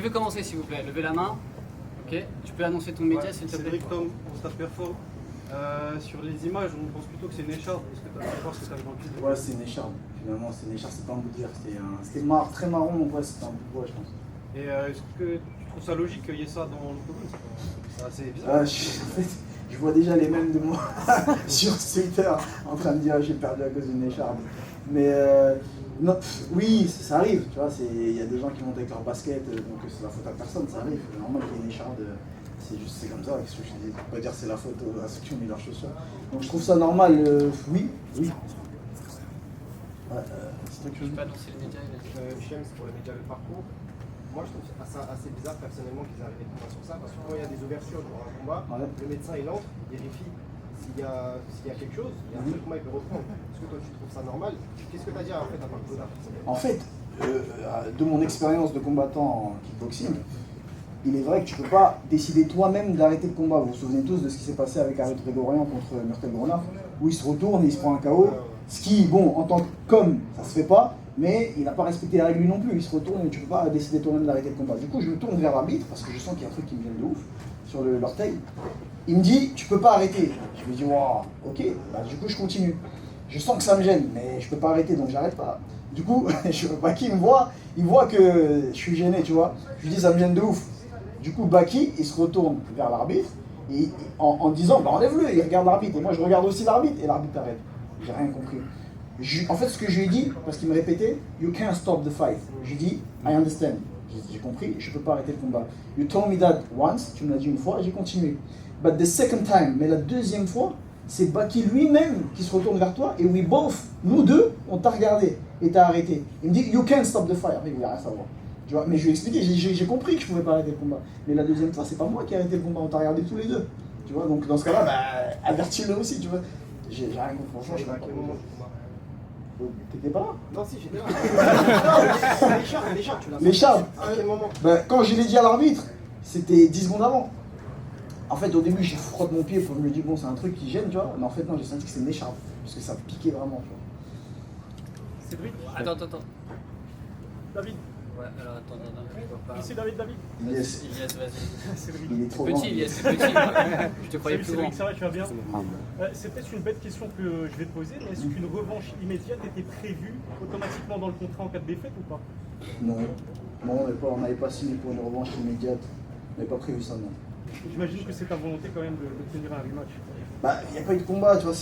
Qui veut commencer s'il vous plaît? Levez la main. Ok. Tu peux annoncer ton média s'il te plaît. Cédric Tom, au Stade Perform. Sur les images, on pense plutôt que c'est une écharpe. Est-ce que tu as voir ce que tu as dans le clip? Ouais, c'est une écharpe. Finalement, c'est une écharpe, c'est pas un bout de verre. C'était très marron, donc ouais, c'était un bout de bois, je pense. Et est-ce que tu trouves ça logique qu'il y ait ça dans l'autobus? C'est assez bizarre. En fait, je vois déjà les mêmes de moi sur Twitter en train de dire j'ai perdu à cause d'une écharpe. Mais non, oui, ça arrive, tu vois, il y a des gens qui montent avec leur basket, donc c'est la faute à personne, ça arrive. C'est normal qu'il y ait une écharpe, c'est comme ça, qu'est-ce que je dis, on peut dire c'est la faute à ceux qui ont mis leurs chaussures. Donc je trouve ça normal, oui. Ouais, c'est toi que Je peux annoncer le média. Hichem, c'est pour le média Le Parcours. Moi, je trouve ça assez bizarre personnellement qu'ils arrivent à combat sur ça, parce que quand il y a des ouvertures durant un combat, le médecin il entre, il vérifie s'il y a quelque chose, et après le combat il peut reprendre. Est-ce que toi tu trouves ça normal? Qu'est-ce que tu as dit en fait à part de ça? En fait, de mon expérience de combattant en kickboxing, il est vrai que tu ne peux pas décider toi-même d'arrêter le combat. Vous vous souvenez tous de ce qui s'est passé avec Arnaud Grégorian contre Murtel Grenat, où il se retourne et il se prend un KO, ce qui, bon, en tant qu'homme, ça se fait pas, mais il n'a pas respecté la règle lui non plus. Il se retourne et tu ne peux pas décider toi-même d'arrêter le combat. Du coup, je me tourne vers l'arbitre, parce que je sens qu'il y a un truc qui me vient de ouf, sur l'orteil. Il me dit, tu peux pas arrêter. Je me dis, waouh, ok, bah, du coup, je continue. Je sens que ça me gêne, mais je peux pas arrêter, donc j'arrête pas. Du coup, Baki me voit, il voit que je suis gêné, tu vois. Je lui dis, ça me gêne de ouf. Du coup, Baki, il se retourne vers l'arbitre en disant, bah enlève-le, il regarde l'arbitre. Et moi, je regarde aussi l'arbitre, et l'arbitre arrête. J'ai rien compris. En fait, ce que je lui ai dit, parce qu'il me répétait, you can't stop the fight. Je lui ai dit, I understand. J'ai compris, je peux pas arrêter le combat. You told me that once, tu me l'as dit une fois, j'ai continué. But the second time, mais la deuxième fois, c'est Baki lui-même qui se retourne vers toi, et we both, nous deux, on t'a regardé et t'as arrêté. Il me dit, you can't stop the fight. Après, il voulait rien savoir. Tu vois, mais je lui ai expliqué, j'ai compris que je pouvais pas arrêter le combat. Mais la deuxième fois, c'est pas moi qui ai arrêté le combat, on t'a regardé tous les deux. Tu vois, donc dans ce cas-là, bah, avertis-le aussi, tu vois. J'ai rien compris, franchement, je sais pas. T'étais pas là? Non, si, j'étais là. L'écharpe, tu l'as fait. L'écharpe? À quel moment? Ben, quand je l'ai dit à l'arbitre, c'était 10 secondes avant. En fait, au début, j'ai frotté mon pied pour me dire, bon, c'est un truc qui gêne, tu vois. Mais en fait, non, j'ai senti que c'est une écharpe. Parce que ça piquait vraiment, tu vois. Cédric? Attends. David? Ouais, alors attends. Je vois pas. Ici David. Yes. Ilyes, vas-y. Cédric. Il est trop grand. Petit, Ilyes, c'est petit. Je te croyais Salut plus grand. Cédric, ça va, tu vas bien? C'est peut-être une bête question que je vais te poser, mais est-ce qu'une revanche immédiate était prévue automatiquement dans le contrat en cas de défaite ou pas? Non. Non, on n'avait pas signé pour une revanche immédiate. On n'avait pas prévu ça, non. J'imagine que c'est ta volonté quand même de tenir un rematch. Bah, il n'y a pas eu de combat, tu vois,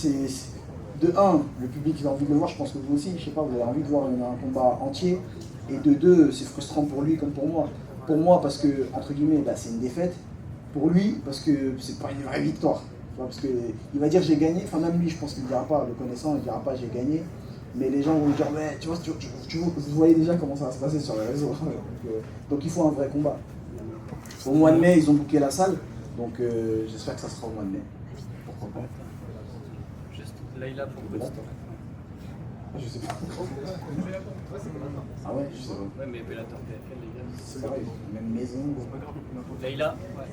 de un, le public il a envie de le voir, je pense que vous aussi, je sais pas, vous avez envie de voir un combat entier. Et de deux, c'est frustrant pour lui comme pour moi. Pour moi, parce que, entre guillemets, bah, c'est une défaite. Pour lui, parce que c'est pas une vraie victoire. Tu vois, parce qu'il va dire j'ai gagné, enfin même lui, je pense qu'il ne dira pas, le connaissant, il ne dira pas j'ai gagné. Mais les gens vont lui dire, mais tu vois, vous voyez déjà comment ça va se passer sur les réseaux. Donc il faut un vrai combat. Au mois de mai, ils ont booké la salle, donc j'espère que ça sera au mois de mai. Pourquoi pas? Juste Leïla pour le petit. Je sais pas. Ah ouais, je sais pas. Ouais, mais Bellator PFL, les gars. C'est pareil, même maison. Leïla, ouais.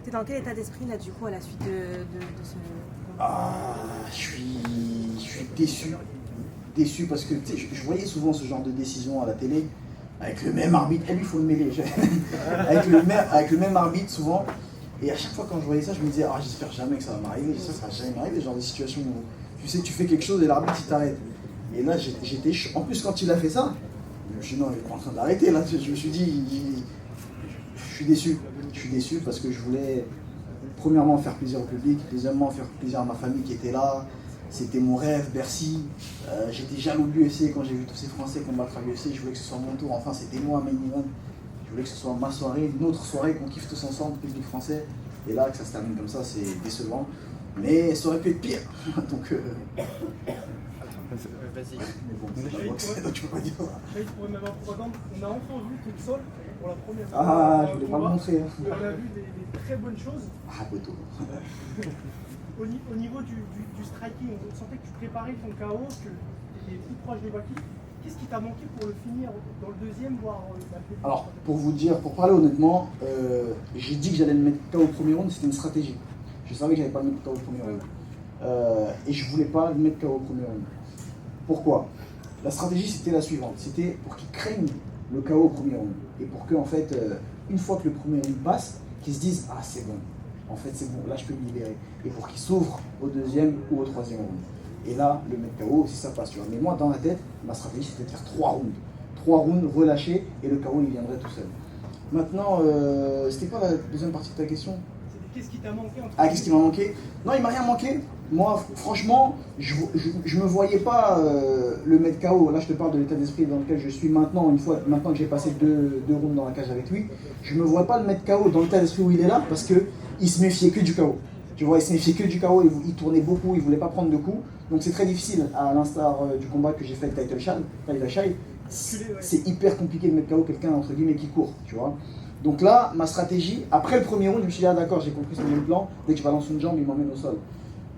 T'es dans quel état d'esprit là du coup à la suite de ce combat? Ah, je suis déçu. Déçu parce que je voyais souvent ce genre de décision à la télé, avec le même arbitre. Et lui, il faut le mêler. avec le même arbitre souvent. Et à chaque fois quand je voyais ça, je me disais, ah, j'espère jamais que ça va m'arriver. Ça va jamais m'arriver, genre des situations où tu sais, tu fais quelque chose et l'arbitre il t'arrête. Et là, j'étais en plus, quand il a fait ça, je me suis dit, non, il est en train d'arrêter. Là, je me suis dit, je suis déçu. Je suis déçu parce que je voulais, premièrement, faire plaisir au public, deuxièmement, faire plaisir à ma famille qui était là. C'était mon rêve, Bercy. J'étais jaloux de l'UFC quand j'ai vu tous ces Français combattre à l'UFC. Je voulais que ce soit mon tour. Enfin, c'était moi, main event. Je voulais que ce soit ma soirée, notre soirée, qu'on kiffe tous ensemble, public français. Et là, que ça se termine comme ça, c'est décevant. Mais ça aurait pu être pire. Donc, Vas-y. mais bon, c'est la boxe, donc tu peux pas dire ça. Shahid, pour une même propagande, on a enfin vu ton sol pour la première fois. Ah, je voulais pas le combat. montrer. On a vu des très bonnes choses. Ah, Boto. Au niveau du striking, on sentait que tu préparais ton KO, que tu étais plus proche de Baki. Qu'est-ce qui t'a manqué pour le finir dans le deuxième, voire la deuxième? Alors, pour parler honnêtement, j'ai dit que j'allais le mettre KO au premier round, c'était une stratégie. Je savais que j'allais pas le mettre KO au premier round. Et je voulais pas le mettre KO au premier round. Pourquoi? La stratégie, c'était la suivante. C'était pour qu'il craigne le KO au premier round. Et pour que, en fait, une fois que le premier round passe, qu'ils se disent, ah c'est bon, en fait c'est bon, là je peux me libérer. Et pour qu'ils s'ouvrent au deuxième ou au troisième round. Et là, le mettre KO, si ça passe, tu vois. Mais moi, dans la tête, ma stratégie, c'était de faire 3 rounds. 3 rounds relâchés, et le KO, il viendrait tout seul. Maintenant, c'était quoi la deuxième partie de ta question? Qu'est-ce qui t'a manqué entre Ah, qu'est-ce qui m'a manqué? Non, il m'a rien manqué. Moi, franchement, je me voyais pas le mettre KO. Là, je te parle de l'état d'esprit dans lequel je suis maintenant, maintenant que j'ai passé deux rounds dans la cage avec lui. Je me vois pas le mettre KO dans l'état d'esprit où il est là, parce qu'il se méfiait que du KO. Tu vois, il se méfiait que du KO, il tournait beaucoup, il voulait pas prendre de coups. Donc c'est très difficile, à l'instar du combat que j'ai fait avec Taylor Shai. C'est hyper compliqué de mettre KO quelqu'un, entre guillemets, qui court, tu vois. Donc là, ma stratégie, après le premier round, je me suis dit, ah d'accord, j'ai compris son game plan. Dès que je balance une jambe, il m'emmène au sol.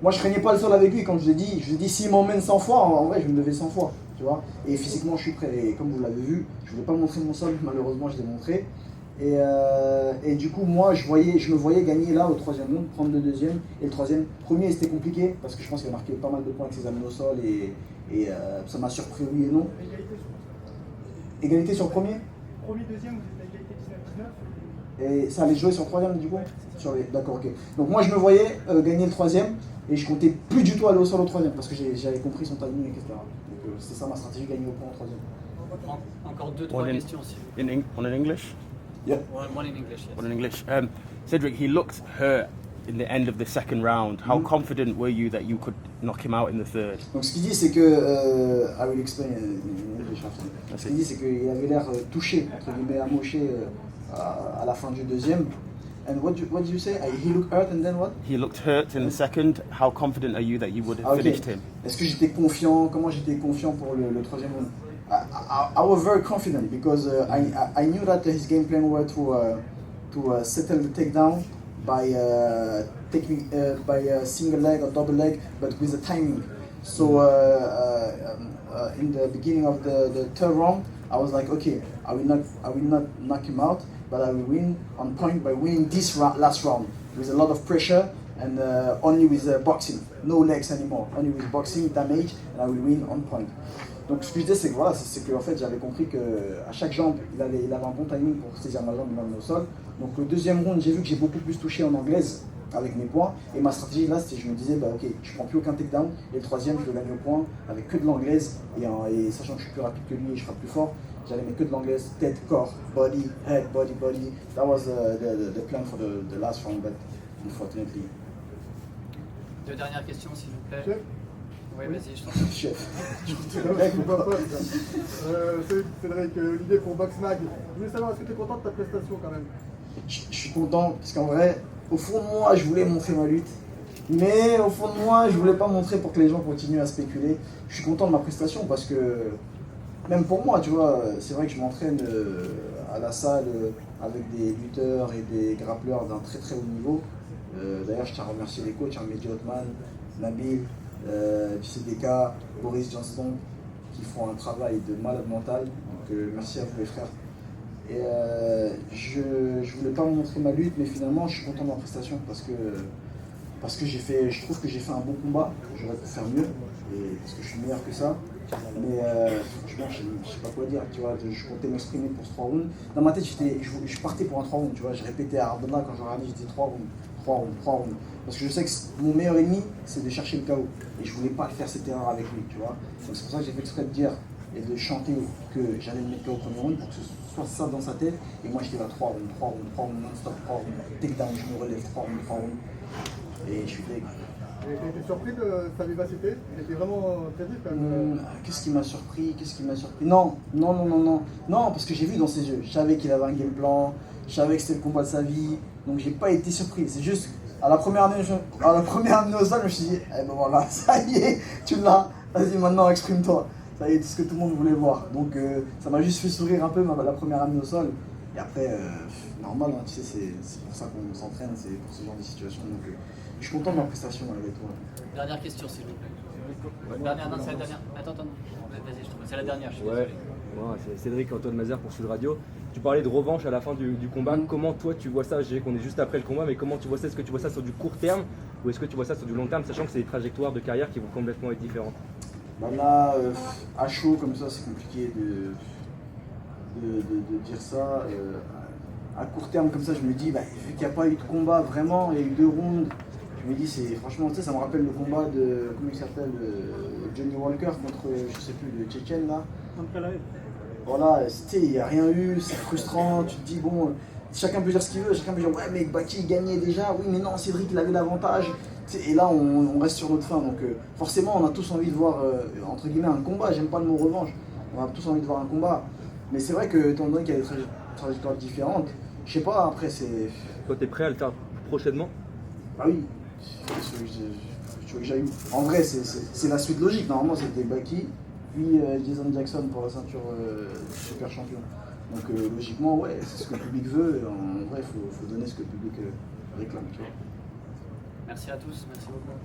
Moi, je craignais pas le sol avec lui. Quand je lui ai dit, s'il m'emmène 100 fois, en vrai, je vais me lever 100 fois. Tu vois. Et physiquement, je suis prêt. Et comme vous l'avez vu, je voulais pas montrer mon sol, malheureusement, je l'ai montré. Et du coup, moi, je me voyais gagner là au troisième round, prendre le deuxième. Et le troisième, premier, c'était compliqué, parce que je pense qu'il a marqué pas mal de points avec ses amenés au sol. Et ça m'a surpris, oui et non. Égalité sur le premier. Premier, deuxième, vous êtes à égalité 19-19. Et ça allait jouer sur le troisième du coup. D'accord, ok. Donc moi je me voyais gagner le troisième et je comptais plus du tout aller au sol au troisième parce que j'avais compris son timing, etc. Donc c'est ça ma stratégie, gagner au point au troisième. Encore 2-3 questions aussi. On in English? Yeah. One in English, yes. One in English. Cedric, he looked hurt in the end of the second round. How confident were you that you could knock him out in the third? Donc ce qu'il dit c'est que, I will explain in English after. Ce qu'il dit c'est qu'il avait l'air touché, entre guillemets amoché à la fin du deuxième. And what did you say? He looked hurt and then what? He looked hurt in the second. How confident are you that you would have finished him? Est-ce que j'étais confiant? Comment j'étais confiant pour le troisième round? I was very confident because I knew that his game plan was to settle the takedown by by a single leg or double leg, but with a timing. So in the beginning of the third round, I was like, okay, I will not knock him out, but I will win on point by winning this last round with a lot of pressure and only with boxing, no legs anymore, only with boxing damage, and I will win on point. Donc ce que je disais, c'est que voilà, c'est que en fait j'avais compris que à chaque jambe, il avait un bon timing pour saisir ma jambe et m'amener au sol. Donc le deuxième round, j'ai vu que j'ai beaucoup plus touché en anglaise avec mes points. Et ma stratégie là, c'était je me disais, bah ok, je prends plus aucun takedown. Et le troisième, je le gagne au point avec que de l'anglaise. Et sachant que je suis plus rapide que lui et je frappe plus fort, j'allais mettre que de l'anglaise, tête, corps, body, head, body, body. That was the plan for the last round, but unfortunately. Deux dernières questions, s'il vous plaît. Chef. Oui, vas-y, je t'en prie. Chef. Cédric, Olivier pour Boxmag. Je voulais savoir, est-ce que tu es content de ta prestation quand même? Je suis content parce qu'en vrai, au fond de moi, je voulais montrer ma lutte. Mais au fond de moi, je voulais pas montrer pour que les gens continuent à spéculer. Je suis content de ma prestation parce que, même pour moi, tu vois, c'est vrai que je m'entraîne à la salle avec des lutteurs et des grappleurs d'un très très haut niveau. D'ailleurs, je tiens à remercier les coachs, Mehdi Othman, Nabil, JCDK, Boris Johnston, qui font un travail de malade mental. Donc merci à vous les frères. Et je voulais pas montrer ma lutte, mais finalement je suis content de ma prestation parce que je trouve que j'ai fait un bon combat. J'aurais pu faire mieux, et parce que je suis meilleur que ça. Mais franchement, je sais pas quoi dire, tu vois, je comptais m'exprimer pour ce 3 rounds. Dans ma tête, je partais pour un 3 rounds, tu vois, je répétais à Ardonna quand je regardais, je disais 3 rounds, 3 rounds, 3 rounds. Parce que je sais que mon meilleur ennemi, c'est de chercher le KO. Et je voulais pas faire cette erreur avec lui, tu vois. Donc c'est pour ça que j'ai fait exprès de dire et de chanter que j'allais le mettre KO au premier round pour que ce soit ça dans sa tête. Et moi, j'étais là 3 rounds, 3 rounds, 3 rounds, non-stop, 3 rounds, takedown, je me relève, 3 rounds, 3 rounds. Et je suis deg. Et tu étais surpris de sa vivacité? Il était vraiment très vif quand même. Qu'est-ce qui m'a surpris? Non, parce que j'ai vu dans ses yeux. Je savais qu'il avait un game plan, je savais que c'était le combat de sa vie, donc j'ai pas été surpris. C'est juste, à la première année au sol, je me suis dit, eh ben voilà, ça y est, tu l'as, vas-y maintenant exprime-toi. Ça y est, tout ce que tout le monde voulait voir. Donc ça m'a juste fait sourire un peu la première année au sol. Et après, normal, hein, tu sais, c'est pour ça qu'on s'entraîne, c'est pour ce genre de situation. Donc je suis content de ma prestation avec toi. Dernière question, s'il vous plaît. Dernière, non, c'est la dernière. Attends, vas-y, c'est la dernière, je suis désolé. Moi, c'est Cédric Antoine Mazer pour Sud Radio. Tu parlais de revanche à la fin du combat. Comment toi tu vois ça? Je sais qu'on est juste après le combat, mais comment tu vois ça? Est-ce que tu vois ça sur du court terme ou est-ce que tu vois ça sur du long terme, sachant que c'est des trajectoires de carrière qui vont complètement être différentes? Bah là, à chaud comme ça, c'est compliqué de dire ça. À court terme, comme ça, je me dis, vu qu'il n'y a pas eu de combat vraiment, il y a eu 2 rounds. Je me dis, c'est franchement, tu sais, ça me rappelle le combat de, comment il s'appelle, Johnny Walker contre, je sais plus, le Tchétchène là. Voilà, il n'y a rien eu, c'est frustrant, tu te dis, bon, chacun peut dire ce qu'il veut, chacun peut dire, ouais, mais Baki il gagnait déjà, oui, mais non, Cédric il avait l'avantage. Et là, on reste sur notre fin, donc forcément, on a tous envie de voir, entre guillemets, un combat, j'aime pas le mot revanche, on a tous envie de voir un combat. Mais c'est vrai que, étant donné qu'il y a des trajectoires différentes, je sais pas, après, c'est. Toi, t'es prêt à le faire prochainement? Ah oui, en vrai, c'est la suite logique. Normalement, c'était Baki, puis Jason Jackson pour la ceinture super champion. Donc logiquement, ouais, c'est ce que le public veut. En vrai, il faut donner ce que le public réclame. Tu vois. Merci à tous, merci beaucoup.